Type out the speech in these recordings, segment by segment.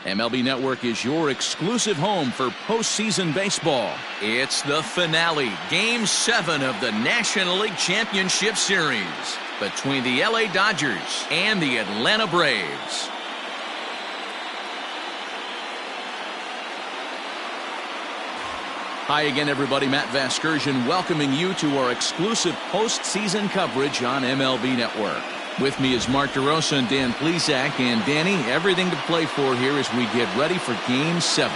MLB Network is your exclusive home for postseason baseball. It's the finale, Game 7 of the National League Championship Series between the LA Dodgers and the Atlanta Braves. Hi again, everybody. Matt Vasgersian welcoming you to our exclusive postseason coverage on MLB Network. With me is Mark DeRosa and Dan Plesac. And Danny, everything to play for here as we get ready for Game 7.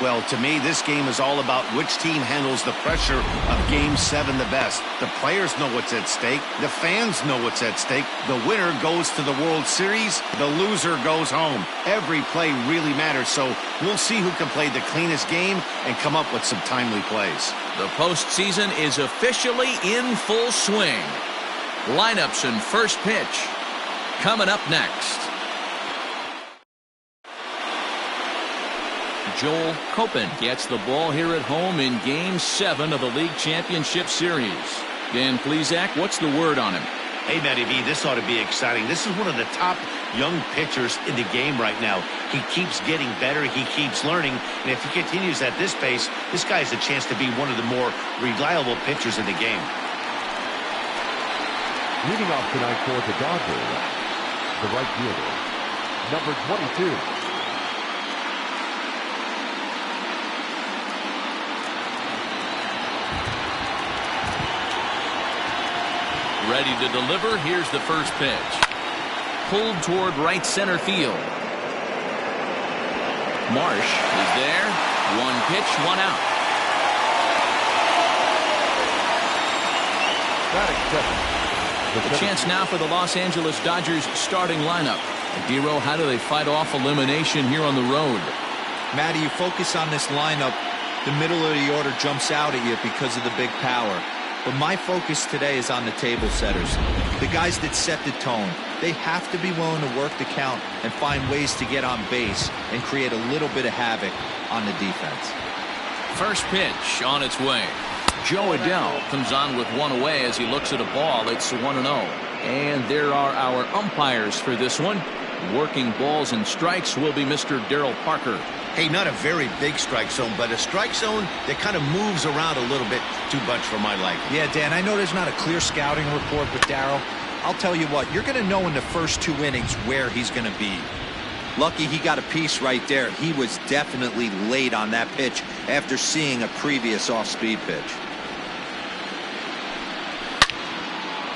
Well, to me, this game is all about which team handles the pressure of Game 7 the best. The players know what's at stake. The fans know what's at stake. The winner goes to the World Series. The loser goes home. Every play really matters, so we'll see who can play the cleanest game and come up with some timely plays. The postseason is officially in full swing. Lineups and first pitch coming up next. Joel Copen gets the ball here at home in Game 7 of the League Championship Series. Dan Plesac, what's the word on him? Hey, Matty B, this ought to be exciting. This is one of the top young pitchers in the game right now. He keeps getting better. He keeps learning. And if he continues at this pace, this guy has a chance to be one of the more reliable pitchers in the game. Leading off tonight for the Dodgers, the right fielder, number 22. Ready to deliver. Here's the first pitch. Pulled toward right center field. Marsh is there. One pitch, one out. Batting second. A chance now for the Los Angeles Dodgers starting lineup. Dero, how do they fight off elimination here on the road? Matty, you focus on this lineup, the middle of the order jumps out at you because of the big power. But my focus today is on the table setters, the guys that set the tone. They have to be willing to work the count and find ways to get on base and create a little bit of havoc on the defense. First pitch on its way. Joe Adell comes on with one away as he looks at a ball. It's 1-0. And there are our umpires for this one. Working balls and strikes will be Mr. Darryl Parker. Hey, not a very big strike zone, but a strike zone that kind of moves around a little bit too much for my liking. Yeah, Dan, I know there's not a clear scouting report with Darryl. I'll tell you what, you're going to know in the first 2 innings where he's going to be. Lucky he got a piece right there. He was definitely late on that pitch after seeing a previous off-speed pitch.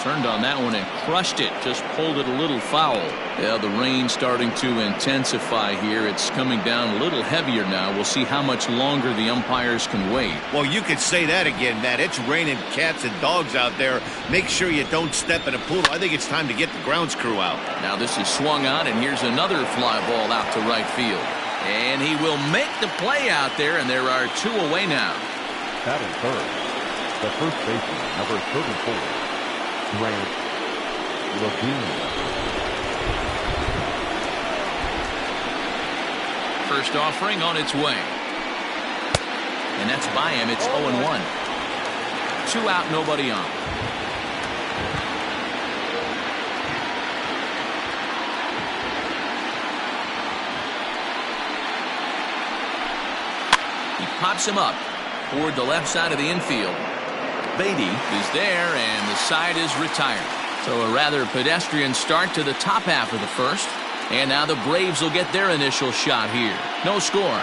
Turned on that one and crushed it. Just pulled it a little foul. Yeah, the rain starting to intensify here. It's coming down a little heavier now. We'll see how much longer the umpires can wait. Well, you could say that again, Matt. It's raining cats and dogs out there. Make sure you don't step in a pool. I think it's time to get the grounds crew out. Now this is swung on, and here's another fly ball out to right field. And he will make the play out there, and there are 2 away now. Batting third, the first baseman, number 34. Grant Levine. First offering on its way. And that's by him. It's 0-1. 2 out, nobody on. He pops him up toward the left side of the infield. Beatty is there, and the side is retired. So a rather pedestrian start to the top half of the first. And now the Braves will get their initial shot here. No score.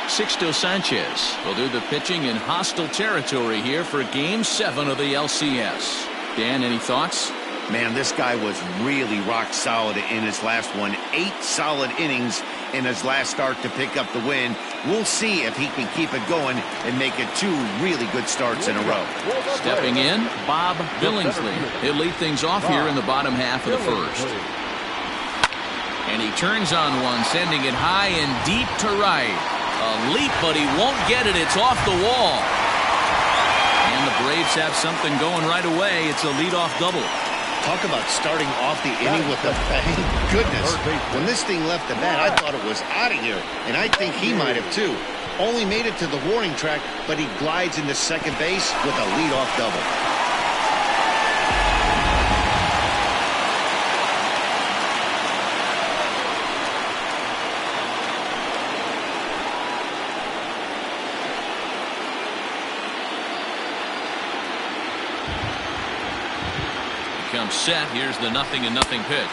Sixto Sanchez will do the pitching in hostile territory here for Game 7 of the LCS. Dan, any thoughts? Man, this guy was really rock solid in his last one. 8 solid innings in his last start to pick up the win. We'll see if he can keep it going and make it 2 really good starts in a row. Stepping in, Bob Billingsley. He'll lead things off here in the bottom half of the first. And he turns on one, sending it high and deep to right. A leap, but he won't get it. It's off the wall. And the Braves have something going right away. It's a leadoff double. Talk about starting off the inning with a bang. Goodness, when this thing left the bat, I thought it was out of here, and I think he might have too. Only made it to the warning track, but he glides into second base with a leadoff double. Comes set. Here's the 0-0 pitch.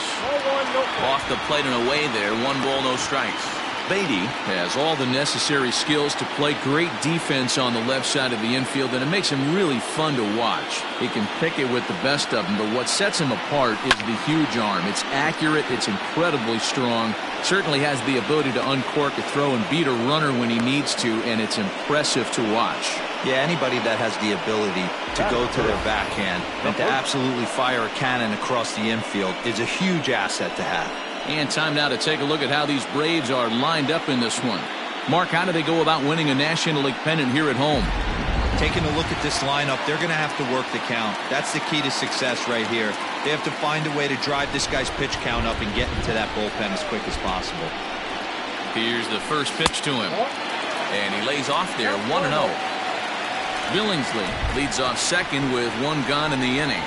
Off the plate and away there. 1 ball, no strikes. Beatty has all the necessary skills to play great defense on the left side of the infield, and it makes him really fun to watch. He can pick it with the best of them, but what sets him apart is the huge arm. It's accurate, it's incredibly strong, certainly has the ability to uncork a throw and beat a runner when he needs to, and it's impressive to watch. Yeah, anybody that has the ability to go to their backhand and to absolutely fire a cannon across the infield is a huge asset to have. And time now to take a look at how these Braves are lined up in this one. Mark, how do they go about winning a National League pennant here at home? Taking a look at this lineup, they're going to have to work the count. That's the key to success right here. They have to find a way to drive this guy's pitch count up and get into that bullpen as quick as possible. Here's the first pitch to him. And he lays off there, 1-0. Billingsley leads off second with 1 gone in the inning.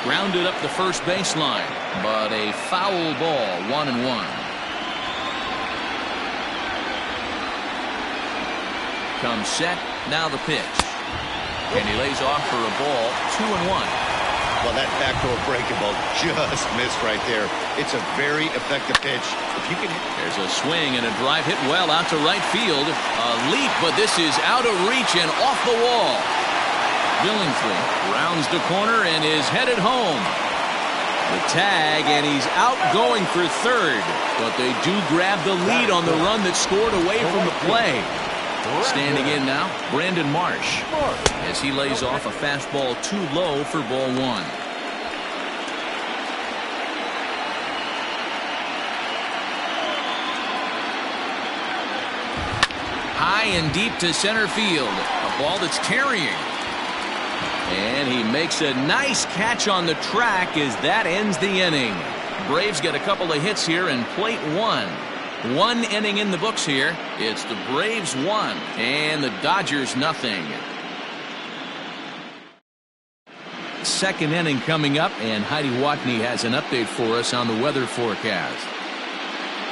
Grounded up the first baseline, but a foul ball, 1-1. Comes set, now the pitch. And he lays off for a ball, 2-1. Well, that backdoor breakable just missed right there. It's a very effective pitch. If you can... There's a swing and a drive hit well out to right field. A leap, but this is out of reach and off the wall. Billingsley rounds the corner and is headed home. The tag, and he's out going for third. But they do grab the lead on the run that scored away from the play. Standing in now, Brandon Marsh, as he lays off a fastball too low for ball 1. High and deep to center field. A ball that's carrying. And he makes a nice catch on the track as that ends the inning. Braves get a couple of hits here and plate 1. 1 inning in the books here. It's the Braves 1 and the Dodgers nothing. Second inning coming up, and Heidi Watney has an update for us on the weather forecast.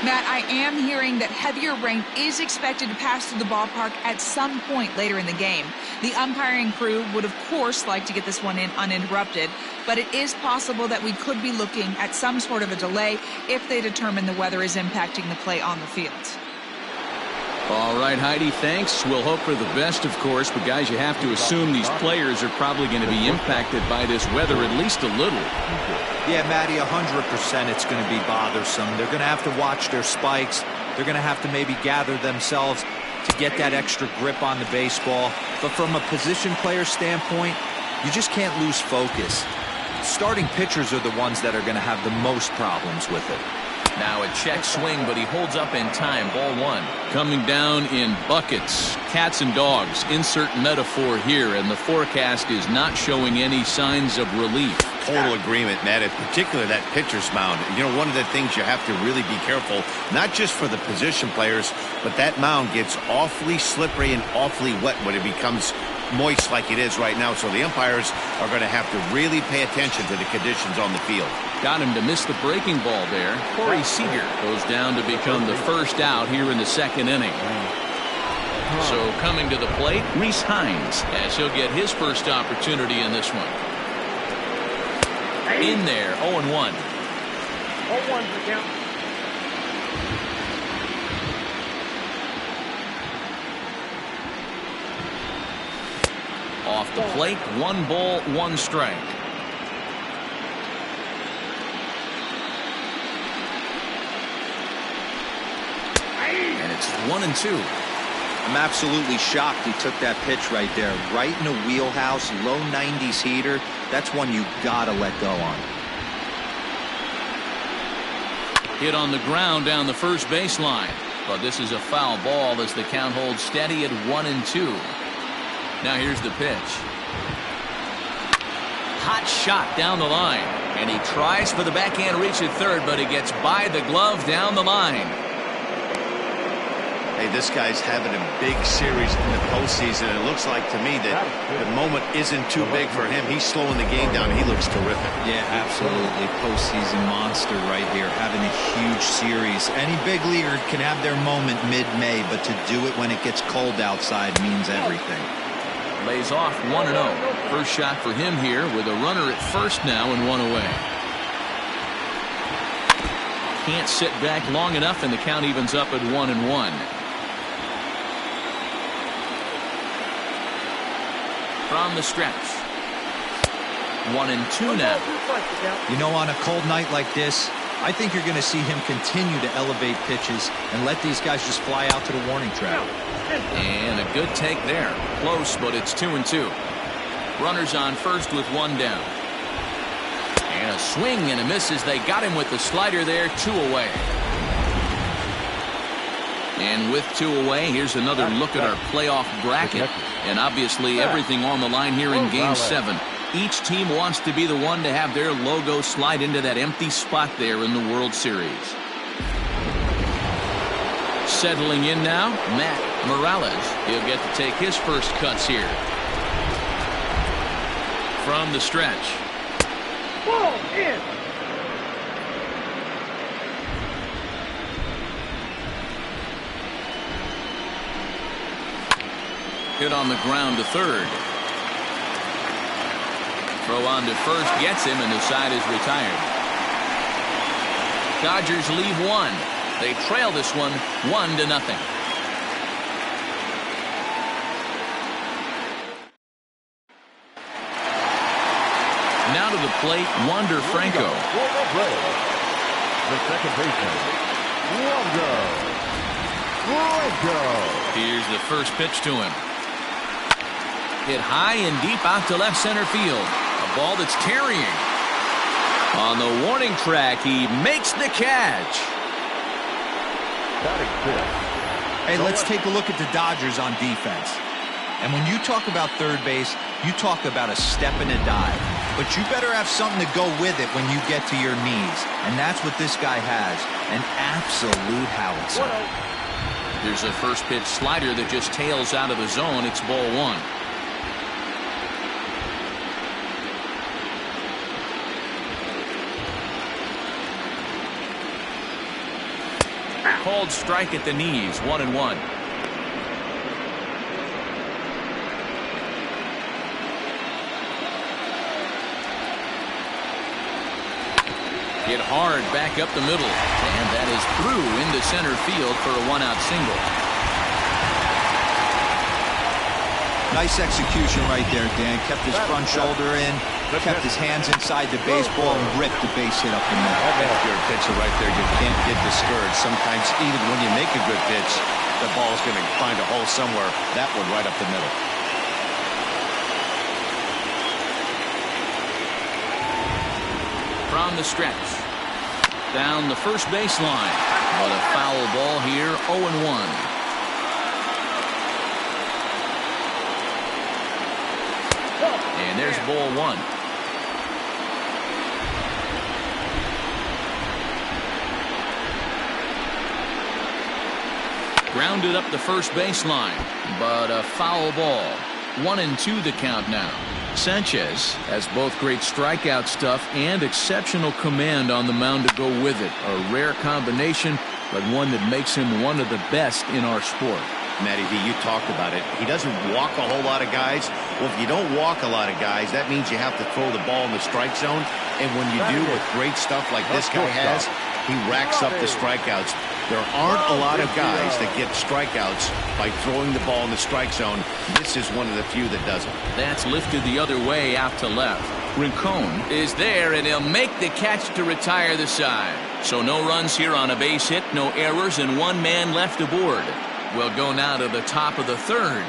Matt, I am hearing that heavier rain is expected to pass through the ballpark at some point later in the game. The umpiring crew would, of course, like to get this one in uninterrupted, but it is possible that we could be looking at some sort of a delay if they determine the weather is impacting the play on the field. All right, Heidi, thanks. We'll hope for the best, of course, but guys, you have to assume these players are probably going to be impacted by this weather at least a little. Yeah, Matty, 100% it's going to be bothersome. They're going to have to watch their spikes. They're going to have to maybe gather themselves to get that extra grip on the baseball. But from a position player standpoint, you just can't lose focus. Starting pitchers are the ones that are going to have the most problems with it. Now a check swing, but he holds up in time. Ball 1. Coming down in buckets. Cats and dogs. Insert metaphor here, and the forecast is not showing any signs of relief. Total agreement, Matt. In particular, that pitcher's mound. You know, one of the things you have to really be careful, not just for the position players, but that mound gets awfully slippery and awfully wet when it becomes moist like it is right now. So the umpires are going to have to really pay attention to the conditions on the field. Got him to miss the breaking ball there. Corey Seager goes down to become the first out here in the second inning. So coming to the plate, Rhys Hines, as he'll get his first opportunity in this one. In there, 0-1. 0-1 for count. Off the plate, 1 ball, 1 strike. And it's 1-2. I'm absolutely shocked he took that pitch right there. Right in the wheelhouse, low 90s heater. That's one you gotta let go on. Hit on the ground down the first baseline. But this is a foul ball as the count holds steady at 1-2. Now here's the pitch. Hot shot down the line. And he tries for the backhand reach at third, but he gets by the glove down the line. Hey, this guy's having a big series in the postseason. It looks like to me that the moment isn't too big for him. He's slowing the game down. He looks terrific. Yeah, absolutely. Postseason monster right here, having a huge series. Any big leaguer can have their moment mid-May, but to do it when it gets cold outside means everything. Lays off 1-0. First shot for him here with a runner at first now and one away. Can't sit back long enough, and the count evens up at 1-1. From the stretch. 1-2 now. You know, on a cold night like this, I think you're going to see him continue to elevate pitches and let these guys just fly out to the warning track. And a good take there. Close, but it's 2-2. Runners on first with one down. And a swing and a miss as they got him with the slider there. 2 away. And with 2 away, here's another look at our playoff bracket. And obviously everything on the line here in Game 7. Each team wants to be the one to have their logo slide into that empty spot there in the World Series. Settling in now, Matt Morales. He'll get to take his first cuts here. From the stretch. Ball in. Hit on the ground to third. Throw on to first gets him, and the side is retired. Dodgers leave one. They trail this one 1-0. Now to the plate, Wander Franco. The second baseman, Wander Franco. Here's the first pitch to him. Hit high and deep out to left center field. A ball that's carrying. On the warning track, he makes the catch. Hey, let's take a look at the Dodgers on defense. And when you talk about third base, you talk about a step and a dive. But you better have something to go with it when you get to your knees. And that's what this guy has. An absolute howitzer. There's a first pitch slider that just tails out of the zone. It's ball 1. Called strike at the knees. 1-1. Hit hard back up the middle, and that is through into center field for a 1-out single. Nice execution right there, Dan. Kept his front shoulder in, kept his hands inside the baseball, and ripped the base hit up the middle. If you're a pitcher right there, you can't get discouraged. Sometimes even when you make a good pitch, the ball's going to find a hole somewhere. That one right up the middle. From the stretch. Down the first baseline. But a foul ball here. 0-1. And there's ball 1. Grounded up the first baseline, but a foul ball. 1-2 the count now. Sanchez has both great strikeout stuff and exceptional command on the mound to go with it. A rare combination, but one that makes him one of the best in our sport. Matty V, you talked about it. He doesn't walk a whole lot of guys. Well, if you don't walk a lot of guys, that means you have to throw the ball in the strike zone. And when you do with great stuff like this guy has, he racks up the strikeouts. There aren't a lot of guys that get strikeouts by throwing the ball in the strike zone. This is one of the few that doesn't. That's lifted the other way out to left. Rincon is there, and he'll make the catch to retire the side. So no runs here on a base hit, no errors, and one man left aboard. We'll go now to the top of the third.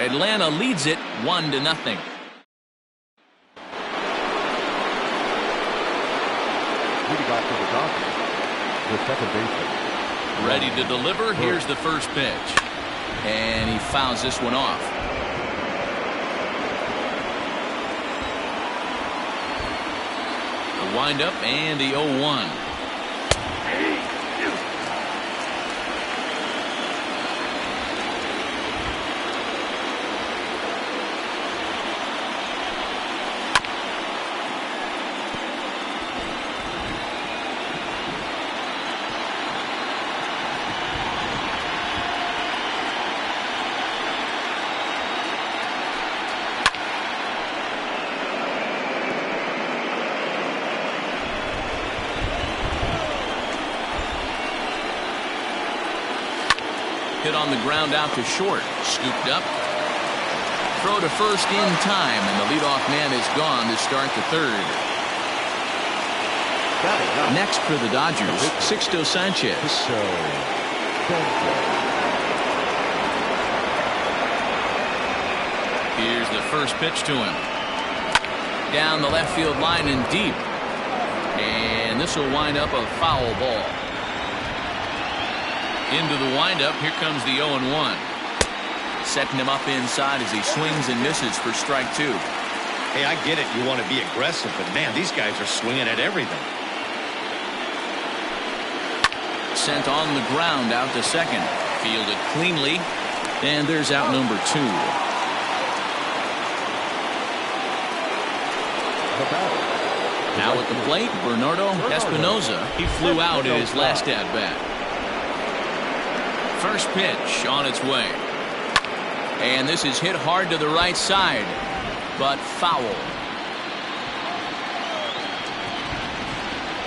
Atlanta leads it 1-0. Leading off for the Dodgers, the second baseman. Ready to deliver. Here's the first pitch. And he fouls this one off. The windup and the 0-1. hit on the ground out to short. Scooped up. Throw to first in time, and the leadoff man is gone to start the third. Next for the Dodgers, Sixto Sanchez. Here's the first pitch to him. Down the left field line and deep. And this will wind up a foul ball. Into the windup, here comes the 0-1. Setting him up inside as he swings and misses for strike two. Hey, I get it. You want to be aggressive, but man, these guys are swinging at everything. Sent on the ground out to second. Fielded cleanly. And there's out number two. Now at the plate, Bernardo Espinosa. He flew out in his last at-bat. First pitch on its way. And this is hit hard to the right side, but foul.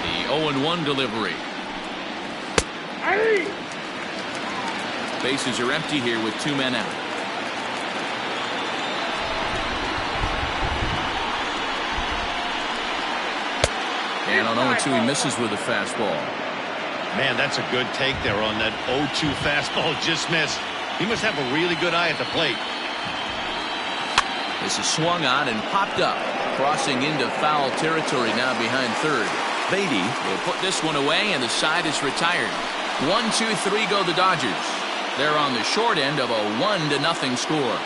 The 0-1 delivery. Bases are empty here with 2 men out. And on 0-2 he misses with a fastball. Man, that's a good take there on that 0-2 fastball. Just missed. He must have a really good eye at the plate. This is swung on and popped up. Crossing into foul territory now behind third. Beatty will put this one away, and the side is retired. 1-2-3 go the Dodgers. They're on the short end of a 1-0 score.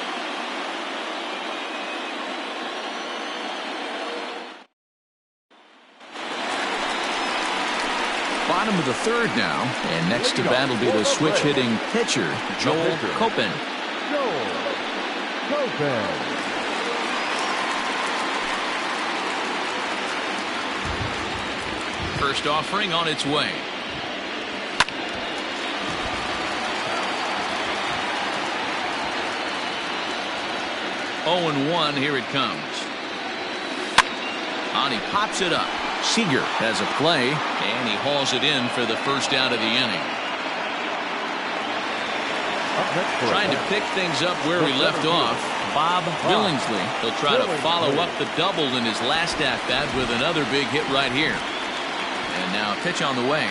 Bottom of the third now, and next to bat will be the switch-hitting pitcher, Joel Copen. First offering on its way. Oh, 0-1, here it comes. On he pops it up. Seager has a play, and he hauls it in for the first out of the inning. Trying to pick things up where we left off, Bob Billingsley. He'll try to follow up the double in his last at-bat with another big hit right here. And now pitch on the way.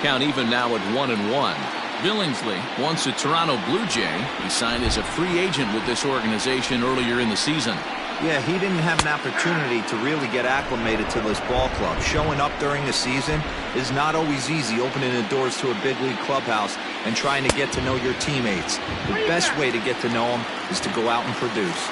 Count even now at 1-1. Billingsley, once a Toronto Blue Jay, he signed as a free agent with this organization earlier in the season. Yeah, he didn't have an opportunity to really get acclimated to this ball club. Showing up during the season is not always easy, opening the doors to a big league clubhouse and trying to get to know your teammates. The best way to get to know them is to go out and produce.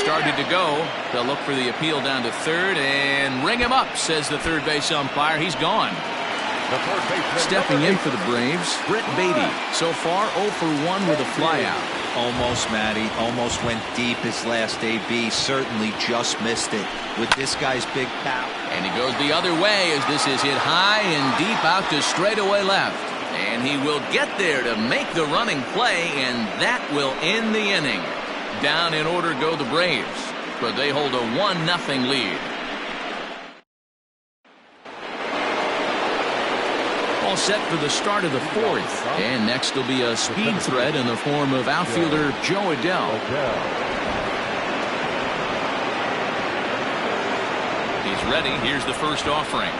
Started to go. They'll look for the appeal down to third and ring him up, says the third base umpire. He's gone. Stepping in for the Braves, Brett Beatty. So far 0 for 1 with a flyout. Almost, Matty. Almost went deep his last AB. Certainly just missed it with this guy's big power. And he goes the other way as this is hit high and deep out to straightaway left. And he will get there to make the running play, and that will end the inning. Down in order go the Braves, but they hold a 1-0 lead. All set for the start of the fourth, and next will be a speed threat in the form of outfielder Joe Adell. He's ready. Here's the first offering.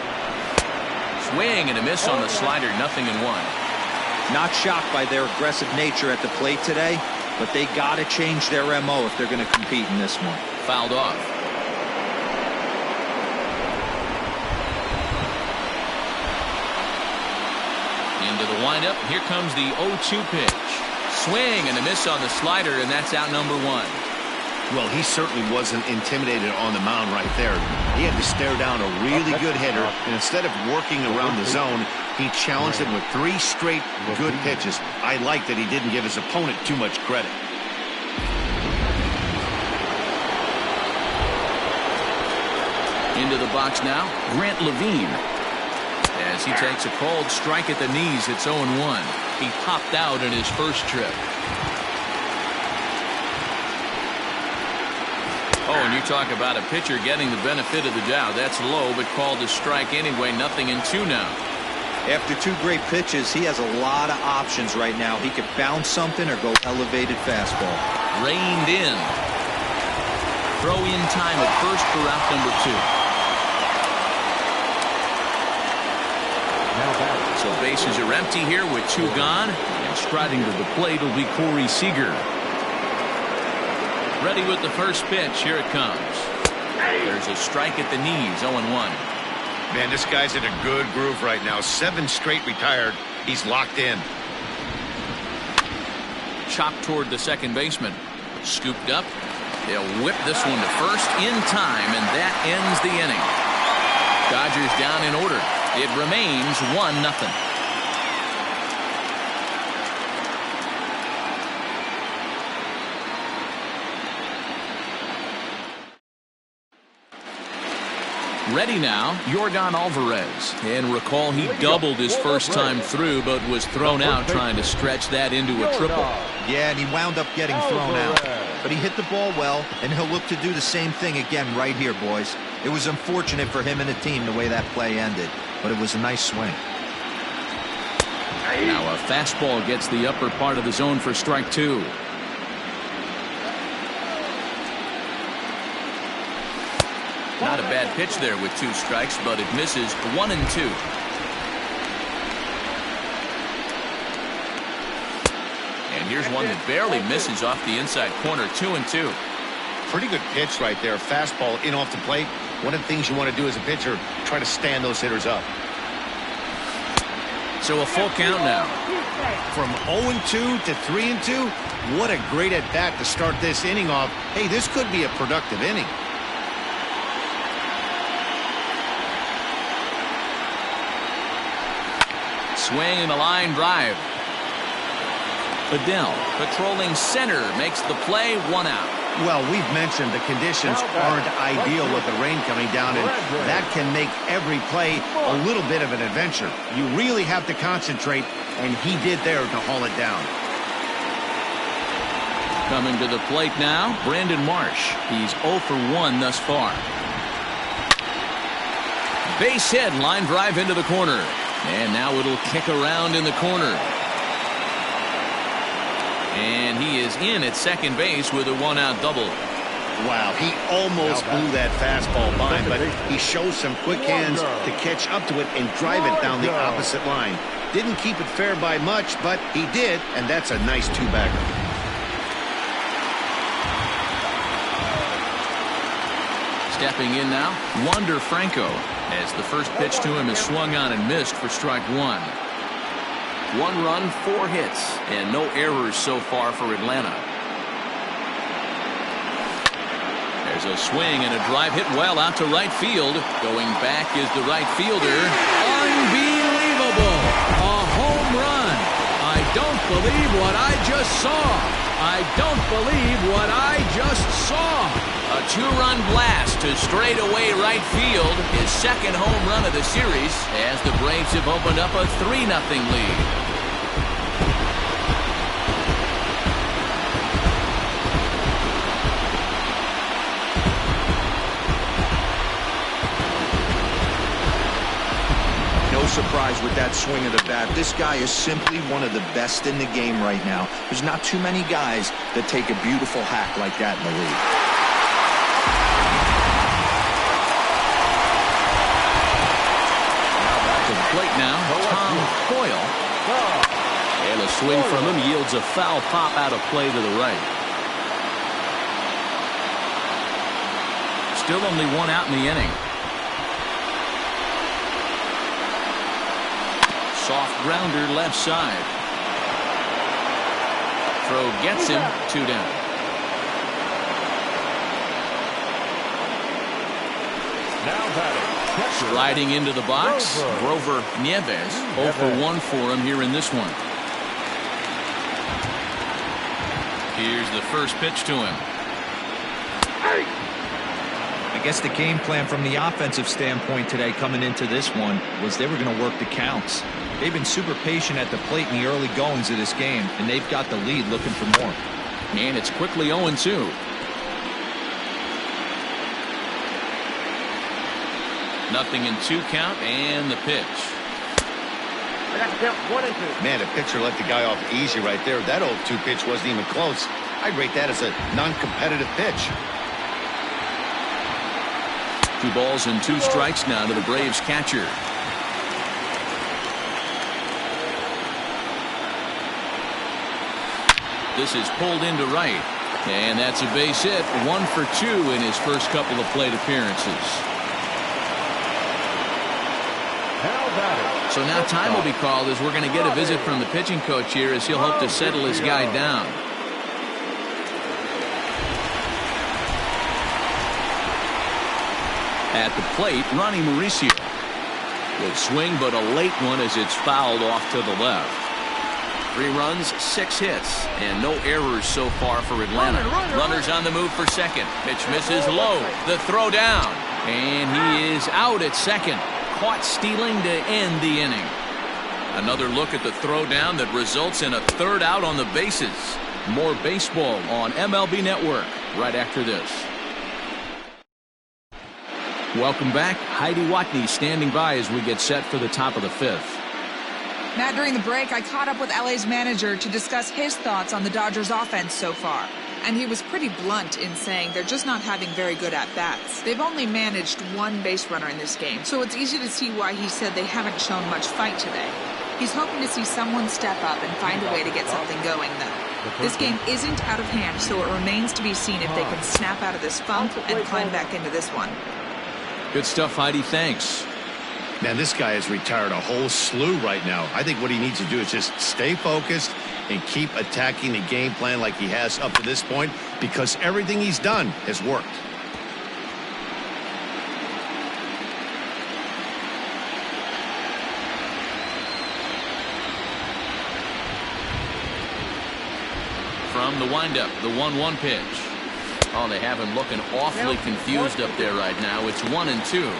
Swing and a miss on the slider. 0-1. Not shocked by their aggressive nature at the plate today, but they got to change their MO if they're going to compete in this one. Fouled off. Into the windup. Here comes the 0-2 pitch. Swing and a miss on the slider, and that's out number 1. Well, he certainly wasn't intimidated on the mound right there. He had to stare down a really good hitter, and instead of working around the zone, he challenged him with 3 straight good pitches. I like that he didn't give his opponent too much credit. Into the box now, Grant Levine. As he takes a cold strike at the knees, it's 0-1. He popped out in his first trip. Oh, and you talk about a pitcher getting the benefit of the doubt. That's low, but called a strike anyway. 0-2 now. After 2 great pitches, he has a lot of options right now. He could bounce something or go elevated fastball. Reined in. Throw in time at first for out number 2. So bases are empty here with 2 gone. And striding to the plate will be Corey Seager. Ready with the first pitch. Here it comes. There's a strike at the knees. 0-1. Man, this guy's in a good groove right now. 7 straight retired. He's locked in. Chopped toward the second baseman. Scooped up. They'll whip this one to first in time, and that ends the inning. Dodgers down in order. It remains 1-0. Ready now, Yordan Alvarez. And recall, he doubled his first time through, but was thrown out trying to stretch that into a triple. Yeah, and he wound up getting thrown out. But he hit the ball well, and he'll look to do the same thing again right here, boys. It was unfortunate for him and the team the way that play ended, but it was a nice swing. Now a fastball gets the upper part of the zone for strike 2. Not a bad pitch there with 2 strikes, but it misses. 1-2. And here's one that barely misses off the inside corner. 2-2. Pretty good pitch right there. Fastball in off the plate. One of the things you want to do as a pitcher, try to stand those hitters up. So a full count now. From 0-2 to 3-2. What a great at bat to start this inning off. Hey, this could be a productive inning. Swing and a line drive. Adele patrolling center makes the play. 1 out. Well, we've mentioned the conditions aren't ideal with the rain coming down, and that can make every play a little bit of an adventure. You really have to concentrate, and he did there to haul it down. Coming to the plate now, Brandon Marsh. He's 0 for 1 thus far. Base hit, line drive into the corner. And now it'll kick around in the corner. And he is in at second base with a 1-out double. Wow, he almost blew that fastball by him, but he shows some quick hands to catch up to it and drive it down the opposite line. Didn't keep it fair by much, but he did, and that's a nice 2-bagger. Stepping in now, Wander Franco, as the first pitch to him is swung on and missed for strike 1. 1 run, 4 hits, and no errors so far for Atlanta. There's a swing and a drive hit well out to right field. Going back is the right fielder. Unbelievable! A home run! I don't believe what I just saw! I don't believe what I just saw! A 2-run blast to straightaway right field, his second home run of the series, as the Braves have opened up a 3-0 lead. No surprise with that swing of the bat. This guy is simply one of the best in the game right now. There's not too many guys that take a beautiful hack like that in the league. Plate now, Tom Coyle. And a swing from him yields a foul pop out of play to the right. Still only 1 out in the inning. Soft grounder left side. Throw gets him. 2 down. Now batting. Sliding into the box, Grover Nieves. 0 for 1 for him here in this one. Here's the first pitch to him. The guess the game plan from the offensive standpoint today coming into this one was they were going to work the counts. They've been super patient at the plate in the early goings of this game, and they've got the lead looking for more. And it's quickly 0-2. Nothing in 2 count, and the pitch. I got to count 1 and 2. Man, a pitcher let the guy off easy right there. That 0-2 pitch wasn't even close. I'd rate that as a non-competitive pitch. 2 balls and 2 strikes now to the Braves catcher. This is pulled into right. And that's a base hit. 1 for 2 in his first couple of plate appearances. So now time will be called as we're going to get a visit from the pitching coach here as he'll hope to settle his guy down. At the plate, Ronnie Mauricio. Good swing, but a late one as it's fouled off to the left. 3 runs, 6 hits, and no errors so far for Atlanta. Runners on the move for second. Pitch misses low. The throw down. And he is out at second. Caught stealing to end the inning. Another look at the throw down that results in a 3rd out on the bases. More baseball on MLB Network right after this. Welcome back. Heidi Watney standing by as we get set for the top of the 5th. Matt, during the break, I caught up with LA's manager to discuss his thoughts on the Dodgers offense so far. And he was pretty blunt in saying they're just not having very good at-bats. They've only managed 1 base runner in this game, so it's easy to see why he said they haven't shown much fight today. He's hoping to see someone step up and find a way to get something going, though. This game isn't out of hand, so it remains to be seen if they can snap out of this funk and climb back into this one. Good stuff, Heidi. Thanks. Man, this guy has retired a whole slew right now. I think what he needs to do is just stay focused and keep attacking the game plan like he has up to this point, because everything he's done has worked. From the windup, the 1-1 pitch. Oh, they have him looking awfully confused up there right now. It's 1-2.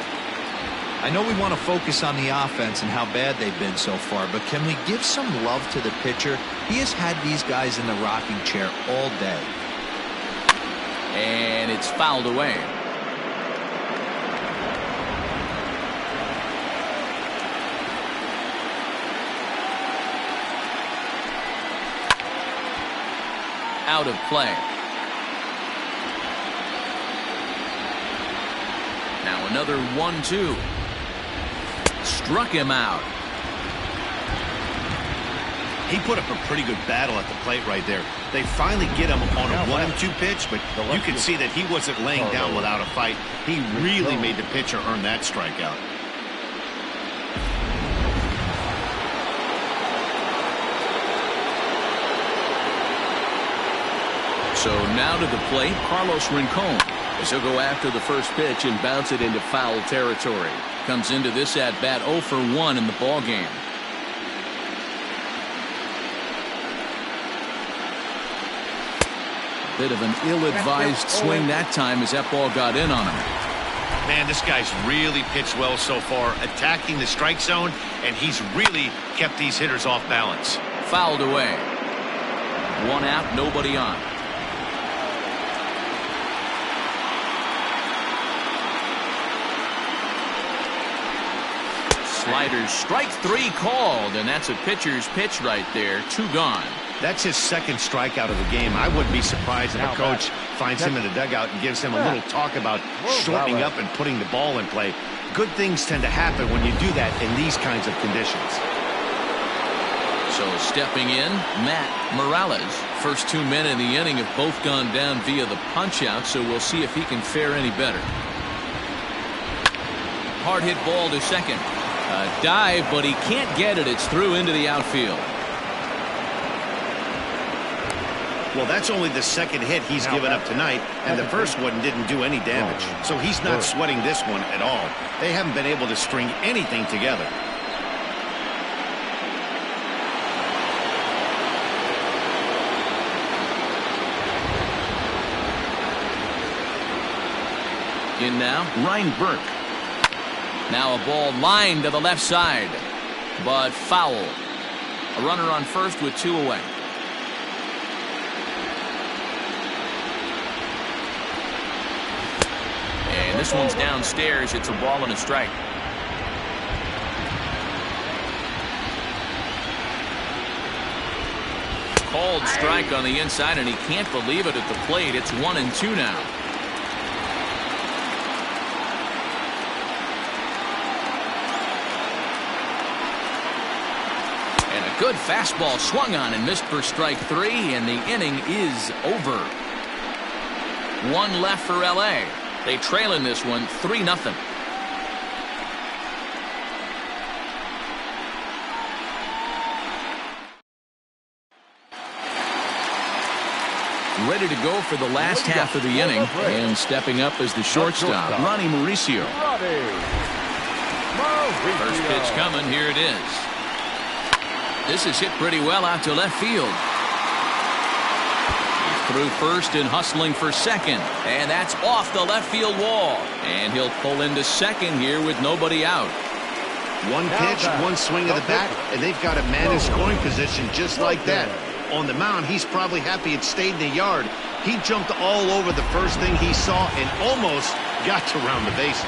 I know we want to focus on the offense and how bad they've been so far, but can we give some love to the pitcher? He has had these guys in the rocking chair all day. And it's fouled away. Out of play. Now another 1-2. Struck him out. He put up a pretty good battle at the plate right there. They finally get him on a 1-2 pitch, but you could see that he wasn't laying down without a fight. He really made the pitcher earn that strikeout. So now to the plate, Carlos Rincon, as he'll go after the first pitch and bounce it into foul territory. Comes into this at bat 0 for 1 in the ball game. Bit of an ill-advised swing that time as that ball got in on him. Man, this guy's really pitched well so far, attacking the strike zone, and he's really kept these hitters off balance. Fouled away. 1 out, nobody on. Sliders, strike 3 called, and that's a pitcher's pitch right there. 2 gone. That's his 2nd strikeout of the game. I wouldn't be surprised if a coach finds him in the dugout and gives him a little talk about shortening up and putting the ball in play. Good things tend to happen when you do that in these kinds of conditions. So stepping in, Matt Morales. First 2 men in the inning have both gone down via the punch-out, so we'll see if he can fare any better. Hard hit ball to second. A dive, but he can't get it. It's through into the outfield. Well, that's only the 2nd hit he's given up tonight, and the first one didn't do any damage. So he's not sweating this one at all. They haven't been able to string anything together. In now, Ryan Burke. Now a ball lined to the left side, but foul. A runner on first with 2 away. And this one's downstairs. It's a ball and a strike. Called strike on the inside, and he can't believe it at the plate. It's 1-2 now. And a good fastball swung on and missed for strike 3, and the inning is over. 1 left for LA. They trail in this one 3-0. Ready to go for the last half of the inning, and stepping up as the shortstop, Ronnie Mauricio. First pitch coming. Here it is. This is hit pretty well out to left field. He's through first and hustling for second, and that's off the left field wall. And he'll pull into second here with nobody out. One pitch, one swing of the bat, and they've got a man in scoring position just like that. On the mound, he's probably happy it stayed in the yard. He jumped all over the first thing he saw and almost got to round the bases.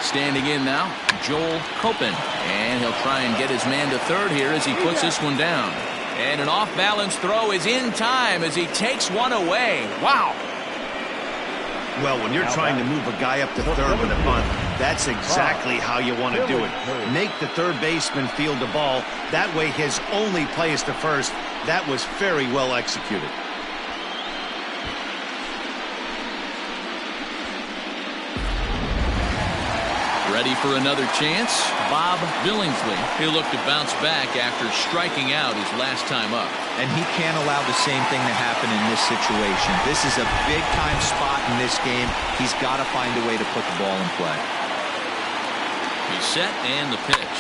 Standing in now, Joel Copen. And he'll try and get his man to third here as he puts this one down. And an off-balance throw is in time as he takes one away. Wow. Well, when you're trying to move a guy up to third with a bunt, that's exactly how you want to do it. Make the third baseman field the ball. That way his only play is to first. That was very well executed. Ready for another chance? Bob Billingsley. He'll look to bounce back after striking out his last time up. And he can't allow the same thing to happen in this situation. This is a big-time spot in this game. He's got to find a way to put the ball in play. He's set, and the pitch.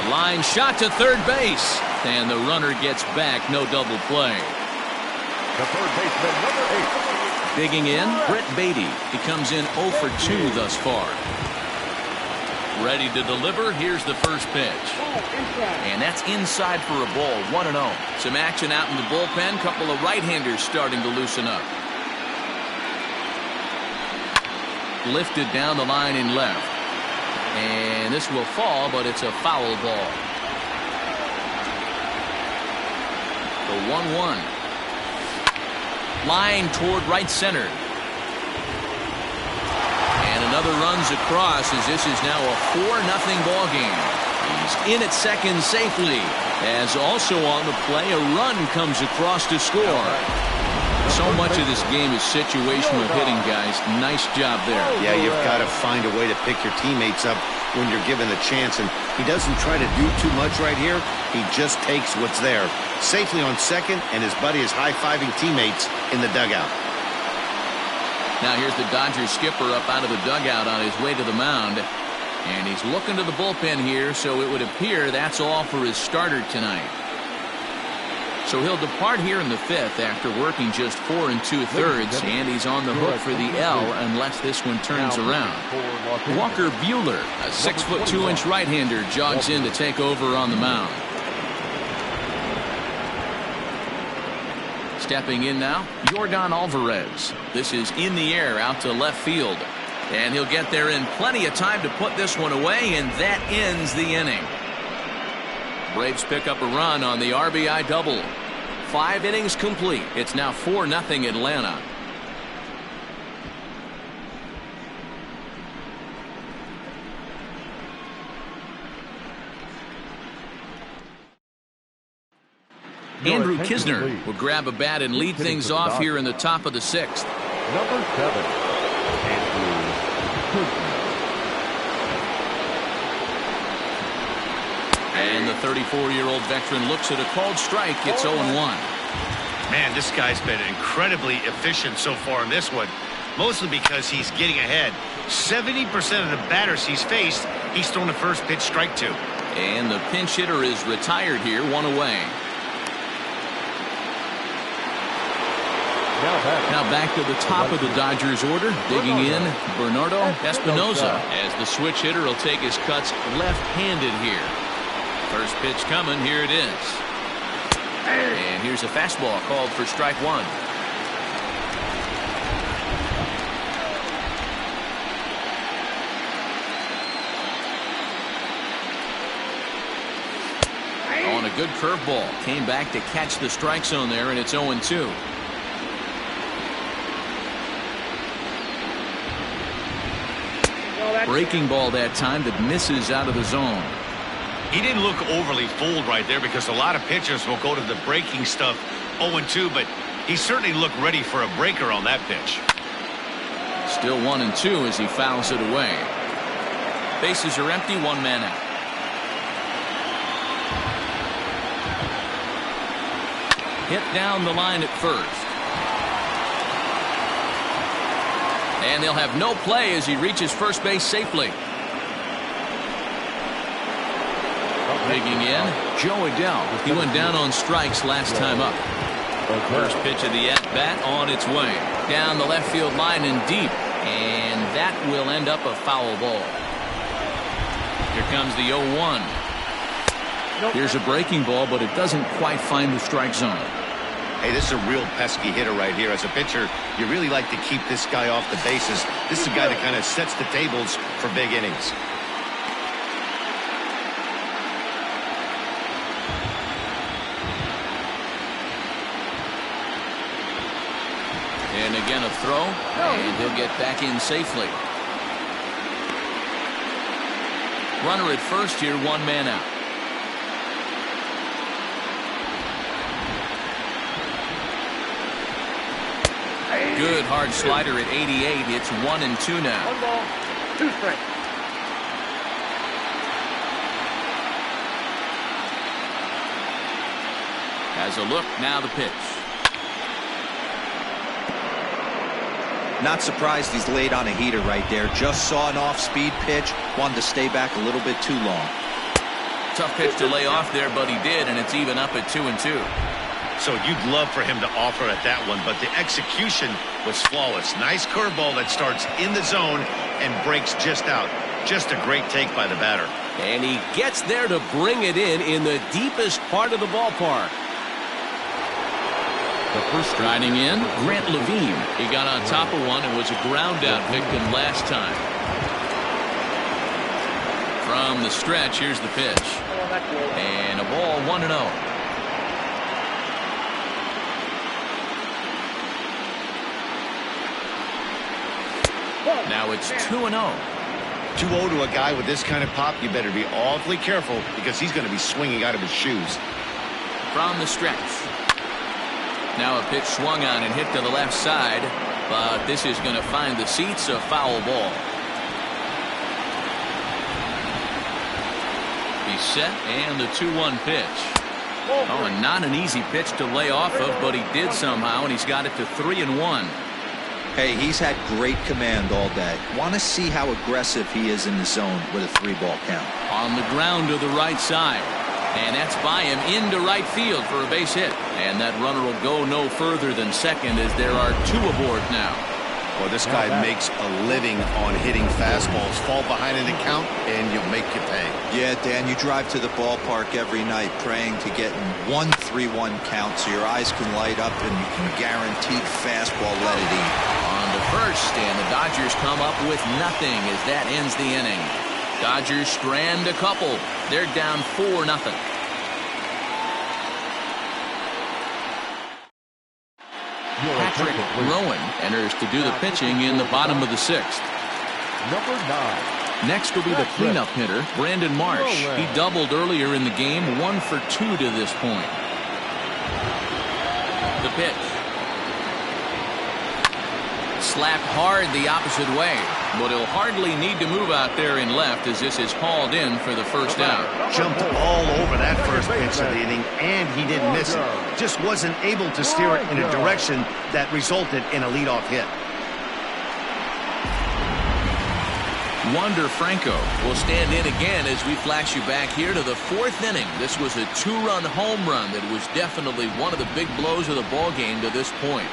A line shot to third base. And the runner gets back. No double play. The third baseman, number 8. Digging in, Brett Beatty. He comes in 0 for 2 thus far. Ready to deliver. Here's the first pitch. And that's inside for a ball. 1-0. Some action out in the bullpen. Couple of right-handers starting to loosen up. Lifted down the line in left. And this will fall, but it's a foul ball. The 1-1. Line toward right center. And another runs across as this is now a 4-0 ball game. He's in at second safely. As also on the play, a run comes across to score. So much of this game is situational hitting, guys. Nice job there. Yeah, you've got to find a way to pick your teammates up when you're given the chance. And he doesn't try to do too much right here. He just takes what's there. Safely on second, and his buddy is high-fiving teammates in the dugout. Now here's the Dodgers skipper up out of the dugout on his way to the mound. And he's looking to the bullpen here, so it would appear that's all for his starter tonight. So he'll depart here in the 5th after working just 4 2/3, and he's on the hook for the L unless this one turns around. Walker Buehler, a 6'2" right-hander, jogs in to take over on the mound. Stepping in now, Yordan Alvarez. This is in the air out to left field. And he'll get there in plenty of time to put this one away, and that ends the inning. Braves pick up a run on the RBI double. 5 innings complete. It's now 4-0 Atlanta. Andrew Kisner will grab a bat and lead things off here in the top of the 6th. Number 7, Andrew Kisner. And the 34-year-old veteran looks at a called strike. It's 0-1. Man, this guy's been incredibly efficient so far in this one, mostly because he's getting ahead. 70% of the batters he's faced, he's thrown the first pitch strike to. And the pinch hitter is retired here, 1 away. Now back to the top of the Dodgers order. Digging in, Bernardo Espinosa, as the switch hitter will take his cuts left-handed here. First pitch coming. Here it is. And here's a fastball called for strike one. On a good curveball. Came back to catch the strike zone there, and it's 0-2. Breaking ball that time that misses out of the zone. He didn't look overly fooled right there because a lot of pitchers will go to the breaking stuff 0-2, but he certainly looked ready for a breaker on that pitch. Still 1-2 as he fouls it away. Bases are empty, one man out. Hit down the line at first. And they'll have no play as he reaches first base safely. Digging in, Joe Adell. He went down on strikes last time up. First pitch of the at-bat on its way. Down the left field line and deep. And that will end up a foul ball. Here comes the 0-1. Here's a breaking ball, but it doesn't quite find the strike zone. Hey, this is a real pesky hitter right here. As a pitcher, you really like to keep this guy off the bases. This is a guy that kind of sets the tables for big innings. And again a throw, and he'll get back in safely. Runner at first here, one man out. Good hard slider at 88. It's 1-2 now. 1 ball, 2 strikes. Has a look, now the pitch. Not surprised he's laid on a heater right there. Just saw an off-speed pitch. Wanted to stay back a little bit too long. Tough pitch to lay off there, but he did, and it's even up at 2-2. So you'd love for him to offer at that one, but the execution was flawless. Nice curveball that starts in the zone and breaks just out. Just a great take by the batter. And he gets there to bring it in the deepest part of the ballpark. The first Striding in, Grant Levine. He got on top of one and was a ground out victim last time. From the stretch, here's the pitch. And a ball 1-0. Now it's 2-0. 2-0 to a guy with this kind of pop, you better be awfully careful because he's going to be swinging out of his shoes. From the stretch. Now a pitch swung on and hit to the left side, but this is going to find the seats, a foul ball. He's set, and the 2-1 pitch. Oh, and not an easy pitch to lay off of, but he did somehow, and he's got it to 3-1. Hey, he's had great command all day. Want to see how aggressive he is in the zone with a 3-ball count. On the ground to the right side. And that's by him into right field for a base hit. And that runner will go no further than second as there are 2 aboard now. Well, this guy makes a living on hitting fastballs. Fall behind in the count, and you'll make you pay. Yeah, Dan, you drive to the ballpark every night praying to get in 1 3-1 count so your eyes can light up and you can guaranteed fastball let it eat. On to first, and the Dodgers come up with nothing as that ends the inning. Dodgers strand a couple. They're down 4-0. Patrick Rowan enters to do the pitching in the bottom of the 6th. Number 9. Next will be the cleanup hitter, Brandon Marsh. He doubled earlier in the game, 1 for 2 to this point. The pitch. Slapped hard the opposite way, but he'll hardly need to move out there in left as this is hauled in for the first out. Jumped all over that first pitch of the inning, and he didn't miss it. Just wasn't able to steer it in a direction that resulted in a leadoff hit. Wander Franco will stand in again as we flash you back here to the 4th inning. This was a 2-run home run that was definitely one of the big blows of the ball game to this point.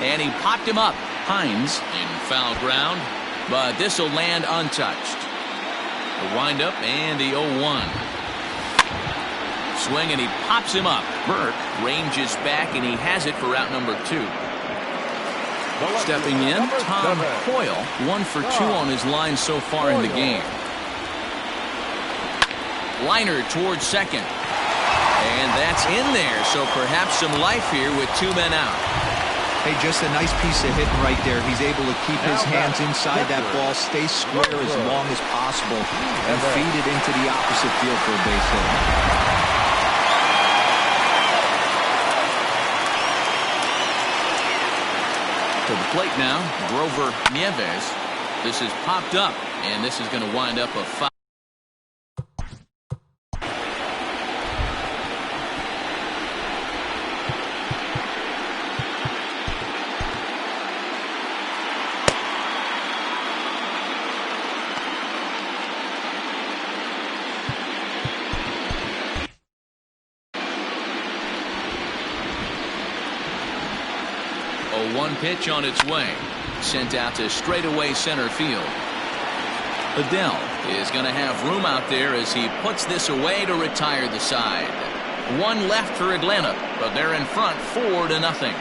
And he popped him up. Hines in foul ground, but this will land untouched. The windup and the 0-1. Swing, and he pops him up. Burke ranges back, and he has it for out number 2. Stepping in, Tom Coyle, 1 for 2 on his line so far in the game. Liner towards second. And that's in there, so perhaps some life here with 2 men out. Hey, just a nice piece of hitting right there. He's able to keep his hands inside that ball, stay square as long as possible, and feed it into the opposite field for a base hit. To the plate now, Grover Nieves. This is popped up, and this is going to wind up a foul. One pitch on its way. Sent out to straightaway center field. Adele is going to have room out there as he puts this away to retire the side. 1 left for Atlanta, but they're in front 4-0.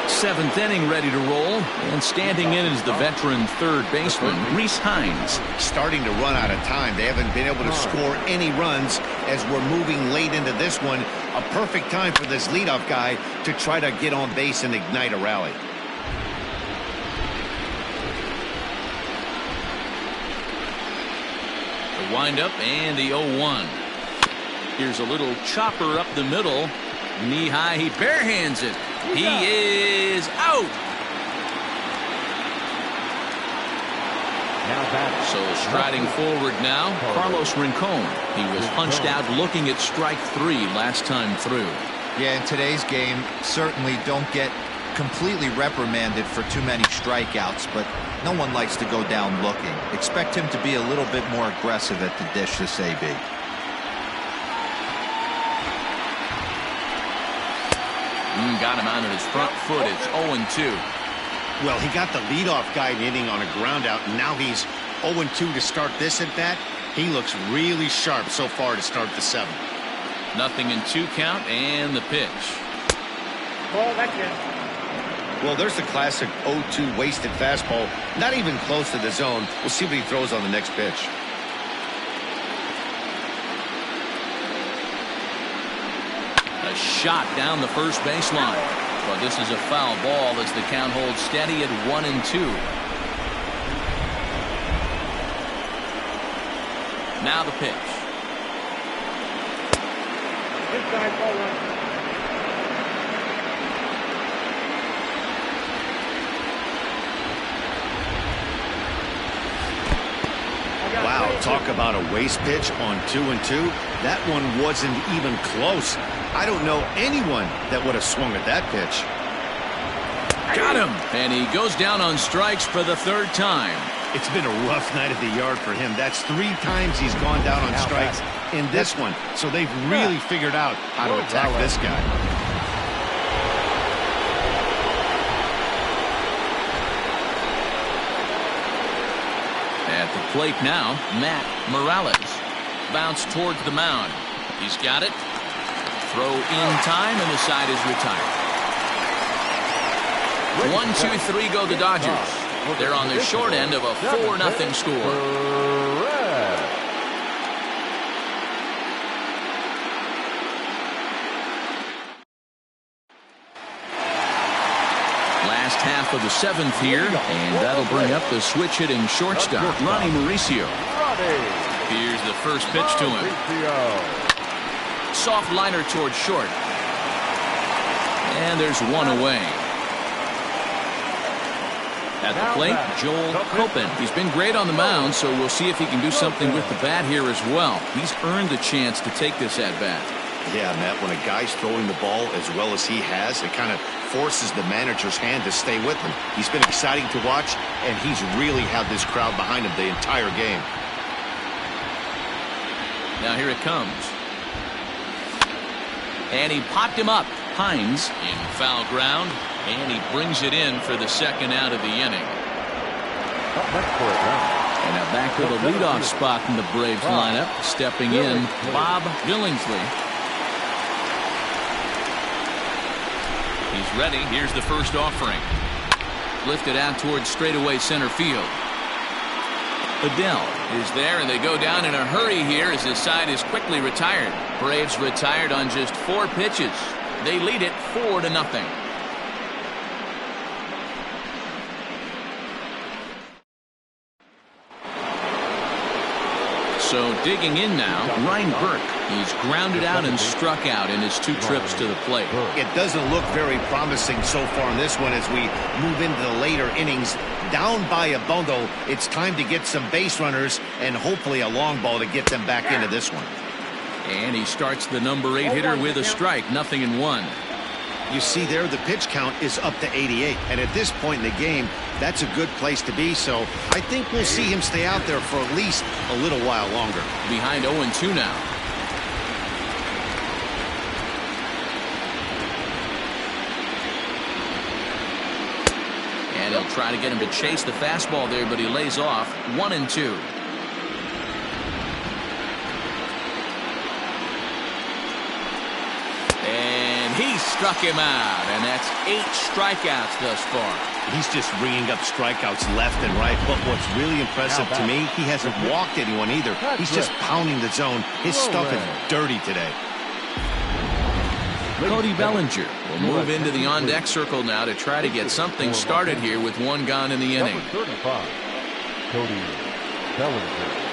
7th inning ready to roll, and standing in is the veteran third baseman, Rhys Hines. Starting to run out of time. They haven't been able to score any runs as we're moving late into this one. A perfect time for this leadoff guy to try to get on base and ignite a rally. The windup and the 0-1. Here's a little chopper up the middle. Knee high, he barehands it. He is out. So striding forward now, Carlos Rincon. He was punched out looking at strike 3 last time through. Yeah, in today's game, certainly don't get completely reprimanded for too many strikeouts, but no one likes to go down looking. Expect him to be a little bit more aggressive at the dish this AB. Got him out of his front foot. It's 0-2. Well, he got the leadoff guy hitting on a ground out, and now he's 0-2 to start this at bat. He looks really sharp so far to start the 7th. 0-2 count, and the pitch. Ball, that's it. Well, there's the classic 0-2 wasted fastball. Not even close to the zone. We'll see what he throws on the next pitch. A shot down the first baseline. But this is a foul ball as the count holds steady at 1-2. Now the pitch. Inside, ball 1. Wow, talk about a waste pitch on 2-2. That one wasn't even close. I don't know anyone that would have swung at that pitch. Got him. And he goes down on strikes for the 3rd time. It's been a rough night at the yard for him. That's 3 times he's gone down on strikes in this one. So they've really figured out how to attack this guy. At the plate now, Matt Morales. Bounce towards the mound. He's got it. Throw in time, and the side is retired. 1-2-3 go the Dodgers. They're on the short end of a 4-0 score. Last half of the 7th here, and that'll bring up the switch-hitting shortstop, Ronnie Mauricio. Here's the first pitch to him. Soft liner towards short. And there's one away. At the plate, Joel Copen. He's been great on the mound, so we'll see if he can do something with the bat here as well. He's earned the chance to take this at-bat. Yeah, Matt, when a guy's throwing the ball as well as he has, it kind of forces the manager's hand to stay with him. He's been exciting to watch, and he's really had this crowd behind him the entire game. Now here it comes. And he popped him up. Hines in foul ground, and he brings it in for the second out of the inning. And now back to the leadoff spot in the Braves lineup. Stepping in, Bob Billingsley. He's ready. Here's the first offering. Lifted out towards straightaway center field. Adele is there, and they go down in a hurry here as his side is quickly retired. Braves retired on just 4 pitches. They lead it 4-0. So digging in now, Ryan Burke. He's grounded out and struck out in his 2 trips to the plate. It doesn't look very promising so far in this one as we move into the later innings. Down by a bundle, it's time to get some base runners and hopefully a long ball to get them back into this one. And he starts the number 8 hitter with a strike, 0-1. You see there, the pitch count is up to 88. And at this point in the game, that's a good place to be. So I think we'll see him stay out there for at least a little while longer. Behind 0-2 now. And he'll try to get him to chase the fastball there, but he lays off. 1-2. He struck him out, and that's 8 strikeouts thus far. He's just ringing up strikeouts left and right, but what's really impressive to me, he hasn't walked anyone either. He's just pounding the zone. His stuff is dirty today. Cody Bellinger will move into the on-deck circle now to try to get something started here with 1 gone in the inning. Number 35, Cody Bellinger.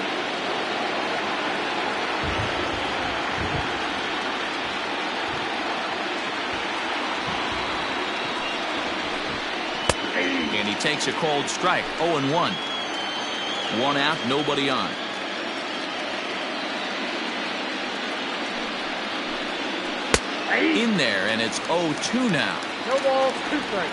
And he takes a cold strike. 0-1. 1 out, nobody on. In there, and it's 0-2 now. No balls, 2 strikes.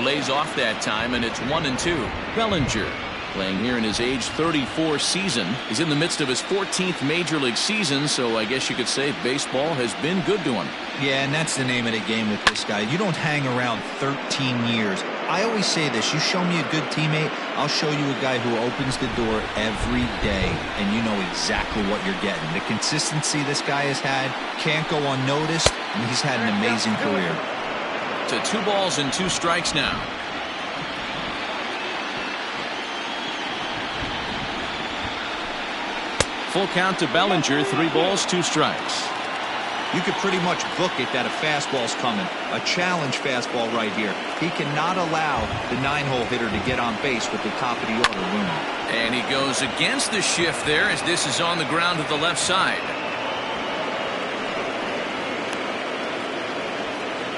Lays off that time, and it's 1-2. Bellinger, playing here in his age 34 season, is in the midst of his 14th major league season, so I guess you could say baseball has been good to him. Yeah, and that's the name of the game with this guy. You don't hang around 13 years. I always say this, you show me a good teammate, I'll show you a guy who opens the door every day, and you know exactly what you're getting. The consistency this guy has had can't go unnoticed, and he's had an amazing career. To 2 balls and 2 strikes now. Full count to Bellinger, 3 balls, 2 strikes. You could pretty much book it that a fastball's coming. A challenge fastball right here. He cannot allow the 9-hole hitter to get on base with the top of the order looming. And he goes against the shift there as this is on the ground to the left side.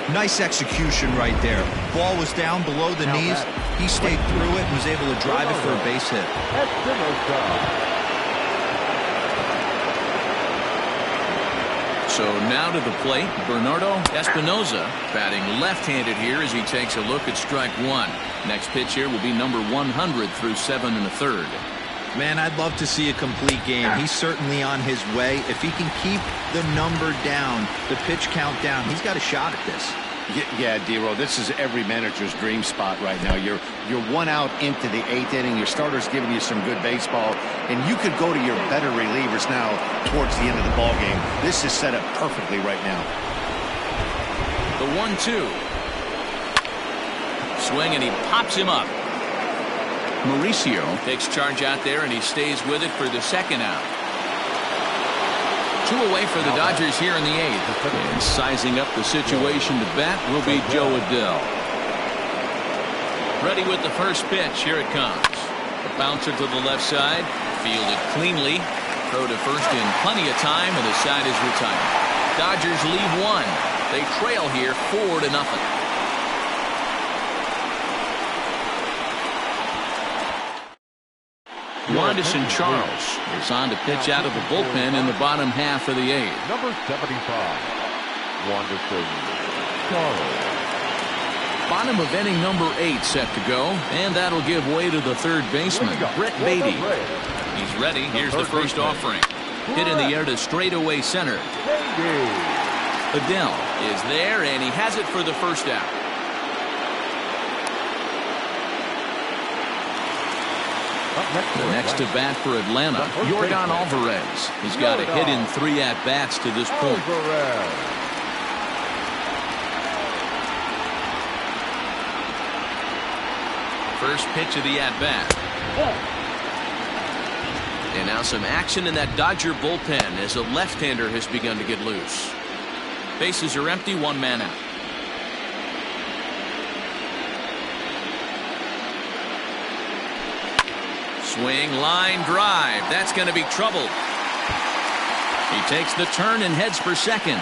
Nice execution right there. Ball was down below the knees. He stayed through it and was able to drive it for a base hit. So now to the plate, Bernardo Espinoza, batting left-handed here as he takes a look at strike 1. Next pitch here will be number 100 through 7 1/3. Man, I'd love to see a complete game. He's certainly on his way. If he can keep the number down, the pitch count down, he's got a shot at this. Yeah, D-Row, this is every manager's dream spot right now. You're 1 out into the 8th inning. Your starter's giving you some good baseball, and you could go to your better relievers now towards the end of the ball game. This is set up perfectly right now. The 1-2. Swing, and he pops him up. Mauricio takes charge out there, and he stays with it for the second out. 2 away for the Dodgers here in the 8th. And sizing up the situation to bat will be Joe Adele. Ready with the first pitch. Here it comes. A bouncer to the left side. Fielded cleanly. Throw to first in plenty of time, and the side is retired. Dodgers lead 1. They trail here 4-0. Wanderson Charles is on to pitch out of the bullpen in the bottom half of the 8th. Number 75, Wanderson Charles. Bottom of inning number 8 set to go, and that'll give way to the third baseman, Brett Beatty. He's ready. Here's the first offering. Hit in the air to straightaway center. Adele is there, and he has it for the first out. The next to bat for Atlanta, Yordan Alvarez. He's got a hit in 3 at-bats to this point. First pitch of the at-bat. And now some action in that Dodger bullpen as a left-hander has begun to get loose. Bases are empty, 1 man out. Swing, line drive. That's going to be trouble. He takes the turn and heads for second.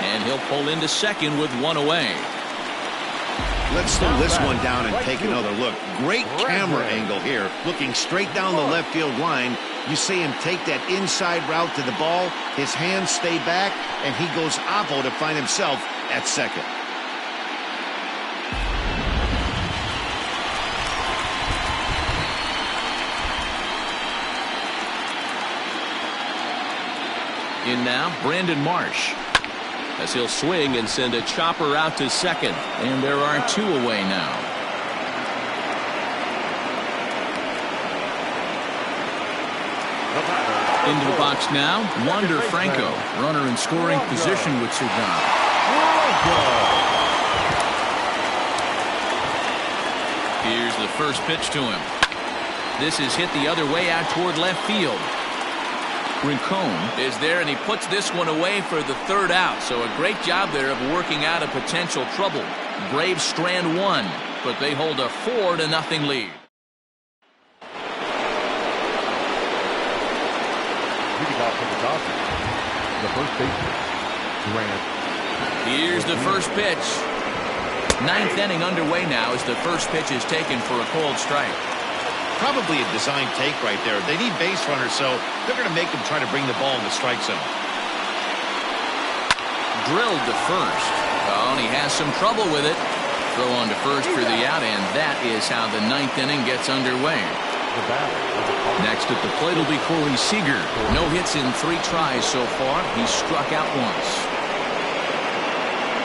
And he'll pull into second with 1 away. Let's slow this one down and take another look. Great camera angle here, looking straight down the left field line. You see him take that inside route to the ball. His hands stay back, and he goes oppo to find himself at second. In now, Brandon Marsh. As he'll swing and send a chopper out to second. And there are 2 away now. Into the box now, Wander Franco. Runner in scoring position with Sudan. Here's the first pitch to him. This is hit the other way out toward left field. Rincon is there, and he puts this one away for the 3rd out. So a great job there of working out a potential trouble. Braves strand 1, but they hold a 4-0 lead. Leading off for the Dodgers, the first baseman, Grant. Here's the first pitch. 9th inning underway now as the first pitch is taken for a cold strike. Probably a design take right there. They need base runners, so they're going to make them try to bring the ball in the strike zone. Drilled to first. Oh, and he has some trouble with it. Throw on to first for the out, and that is how the 9th inning gets underway. Next at the plate will be Corey Seager. No hits in 3 tries so far. He's struck out once.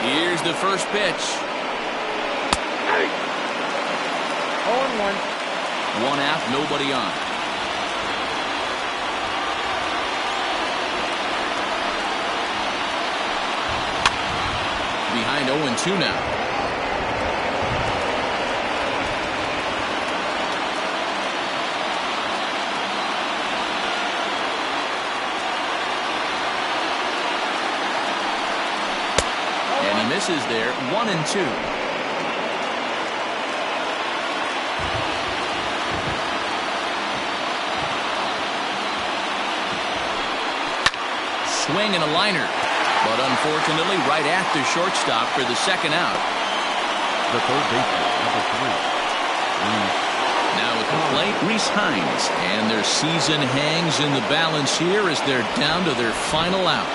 Here's the first pitch. 0-1. 1 out, nobody on. Behind 0-2 now. And he misses there, 1-2. Swing and a liner, but unfortunately right at the shortstop for the 2nd out. The third baseman, number 3. Now at the plate, Rhys Hines, and their season hangs in the balance here as they're down to their final out.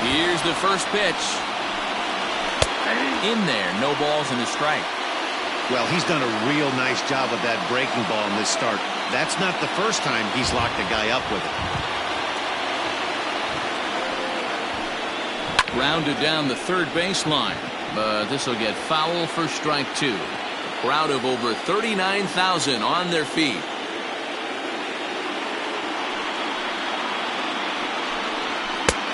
Here's the first pitch. In there, no balls and a strike. Well, he's done a real nice job of that breaking ball in this start. That's not the first time he's locked a guy up with it. Grounded down the third baseline, but this will get foul for strike 2. A crowd of over 39,000 on their feet.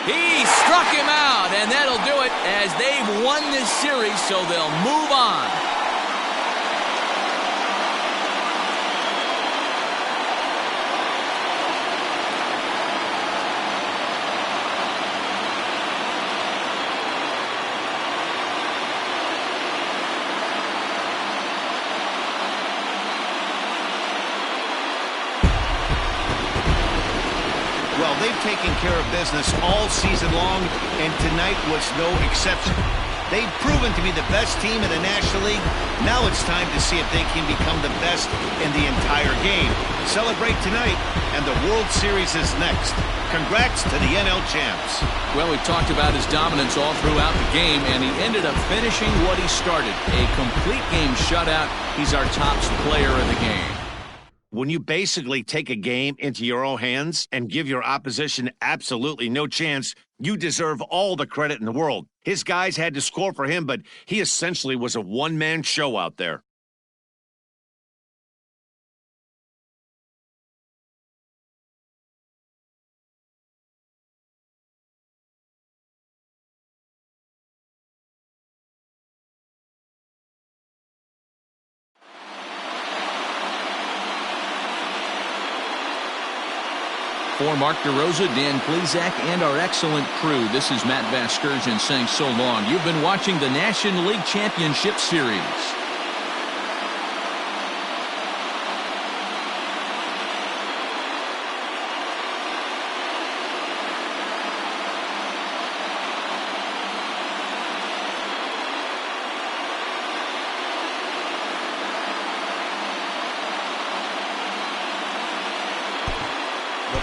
He struck him out, and that'll do it as they've won this series, so they'll move on. Well, they've taken care of business all season long, and tonight was no exception. They've proven to be the best team in the National League. Now it's time to see if they can become the best in the entire game. Celebrate tonight, and the World Series is next. Congrats to the NL champs. Well, we've talked about his dominance all throughout the game, and he ended up finishing what he started. A complete game shutout. He's our top player of the game. When you basically take a game into your own hands and give your opposition absolutely no chance, you deserve all the credit in the world. His guys had to score for him, but he essentially was a one-man show out there. For Mark DeRosa, Dan Plesac, and our excellent crew, this is Matt Vasgersian saying so long. You've been watching the National League Championship Series.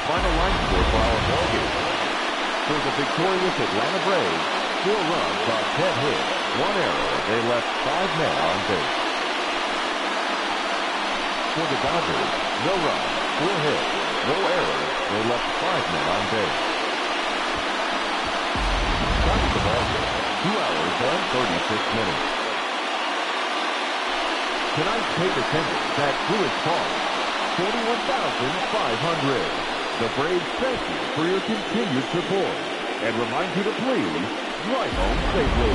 Final line score for our ball game. For the victorious Atlanta Braves, 4 runs on 10 hits, 1 error. They left 5 men on base. For the Dodgers, no runs, 4 hits, no errors. They left 5 men on base. Starting the ball game, 2 hours and 36 minutes. Tonight's paid attendance at Truist Park, 41,500. The Braves thank you for your continued support and remind you to please drive home safely.